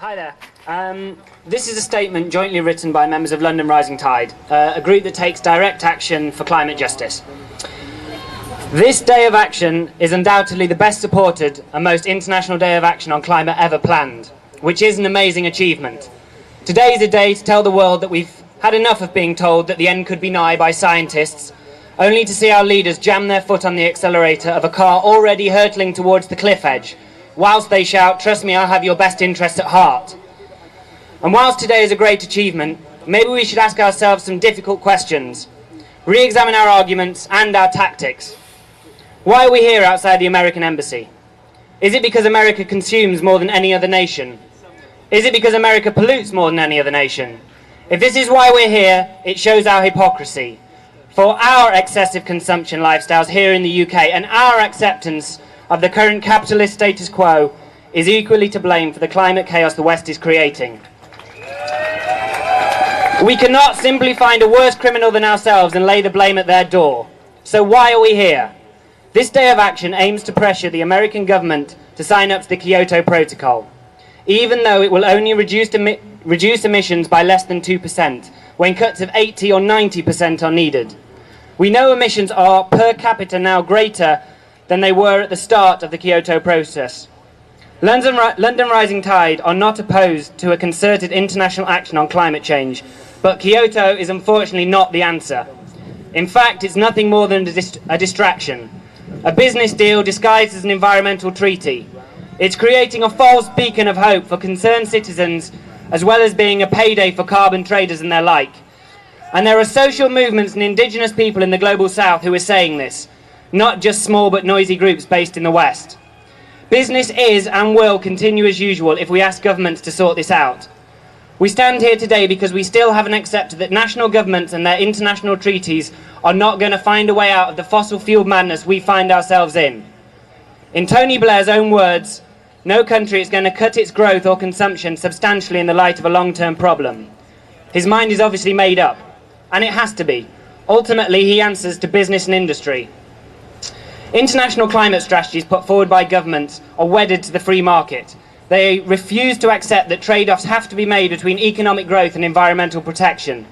Hi there. This is a statement jointly written by members of London Rising Tide, a group that takes direct action for climate justice. This day of action is undoubtedly the best supported and most international day of action on climate ever planned, which is an amazing achievement. Today is a day to tell the world that we've had enough of being told that the end could be nigh by scientists, only to see our leaders jam their foot on the accelerator of a car already hurtling towards the cliff edge, whilst they shout, "Trust me, I have your best interests at heart." And whilst today is a great achievement, maybe we should ask ourselves some difficult questions, re-examine our arguments and our tactics. Why are we here outside the American embassy? Is it because America consumes more than any other nation? Is it because America pollutes more than any other nation? If this is why we're here, it shows our hypocrisy. For our excessive consumption lifestyles here in the UK and our acceptance of the current capitalist status quo is equally to blame for the climate chaos the West is creating. We cannot simply find a worse criminal than ourselves and lay the blame at their door. So why are we here? This day of action aims to pressure the American government to sign up to the Kyoto Protocol, even though it will only reduce emissions by less than 2%, when cuts of 80 or 90% are needed. We know emissions are per capita now greater than they were at the start of the Kyoto process. London Rising Tide are not opposed to a concerted international action on climate change, but Kyoto is unfortunately not the answer. In fact, it's nothing more than a distraction, a business deal disguised as an environmental treaty. It's creating a false beacon of hope for concerned citizens, as well as being a payday for carbon traders and their like. And there are social movements and indigenous people in the global south who are saying this, not just small but noisy groups based in the West. Business is and will continue as usual if we ask governments to sort this out. We stand here today because we still haven't accepted that national governments and their international treaties are not going to find a way out of the fossil fuel madness we find ourselves in. In Tony Blair's own words, no country is going to cut its growth or consumption substantially in the light of a long-term problem. His mind is obviously made up, and it has to be. Ultimately, he answers to business and industry. International climate strategies put forward by governments are wedded to the free market. They refuse to accept that trade-offs have to be made between economic growth and environmental protection.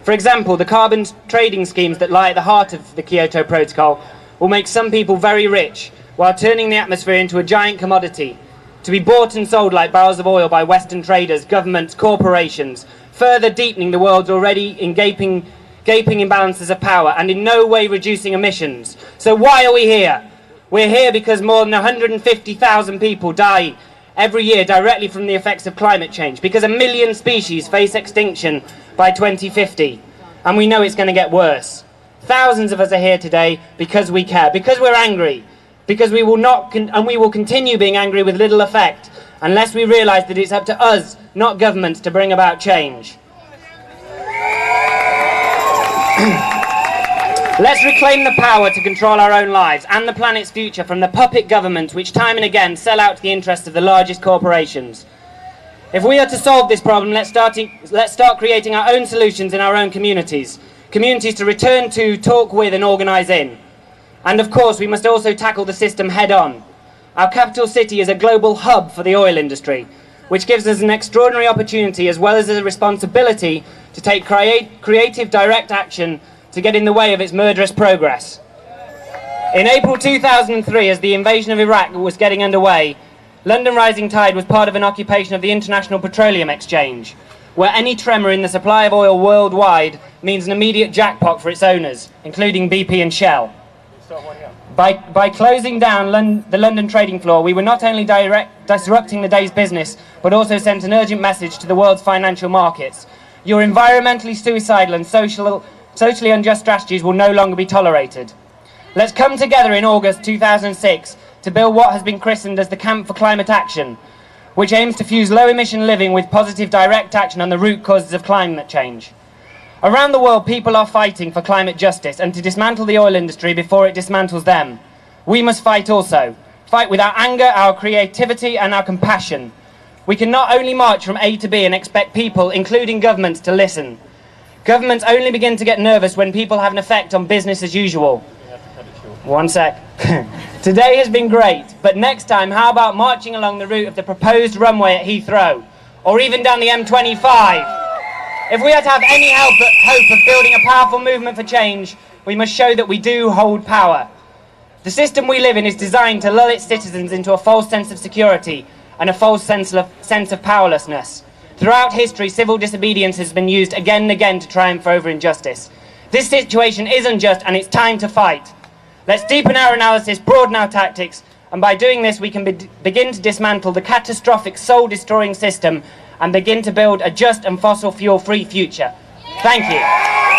For example, the carbon trading schemes that lie at the heart of the Kyoto Protocol will make some people very rich, while turning the atmosphere into a giant commodity, to be bought and sold like barrels of oil by Western traders, governments, corporations, further deepening the world's already gaping imbalances of power and in no way reducing emissions. So why are we here? We're here because more than 150,000 people die every year directly from the effects of climate change, because 1 million species face extinction by 2050, and we know it's going to get worse. Thousands of us are here today because we care, because we're angry, because we will continue being angry with little effect unless we realise that it's up to us, not governments, to bring about change. Let's reclaim the power to control our own lives and the planet's future from the puppet governments which time and again sell out to the interests of the largest corporations. If we are to solve this problem, let's start creating our own solutions in our own communities to return to, talk with and organise in. And of course, we must also tackle the system head on. Our capital city is a global hub for the oil industry, which gives us an extraordinary opportunity as well as a responsibility to take creative direct action to get in the way of its murderous progress. In April 2003, as the invasion of Iraq was getting underway, London Rising Tide was part of an occupation of the International Petroleum Exchange, where any tremor in the supply of oil worldwide means an immediate jackpot for its owners, including BP and Shell. By closing down the London trading floor, we were not only disrupting the day's business, but also sent an urgent message to the world's financial markets. Your environmentally suicidal and socially unjust strategies will no longer be tolerated. Let's come together in August 2006 to build what has been christened as the Camp for Climate Action, which aims to fuse low-emission living with positive direct action on the root causes of climate change. Around the world, people are fighting for climate justice and to dismantle the oil industry before it dismantles them. We must fight also. Fight with our anger, our creativity and our compassion. We can not only march from A to B and expect people, including governments, to listen. Governments only begin to get nervous when people have an effect on business as usual. One sec. Today has been great, but next time, how about marching along the route of the proposed runway at Heathrow? or even down the M25. If we are to have any hope of building a powerful movement for change, we must show that we do hold power. The system we live in is designed to lull its citizens into a false sense of security and a false sense of powerlessness. Throughout history, civil disobedience has been used again and again to triumph over injustice. This situation is unjust and it's time to fight. Let's deepen our analysis, broaden our tactics, and by doing this we can begin to dismantle the catastrophic soul-destroying system and begin to build a just and fossil fuel-free future. Thank you.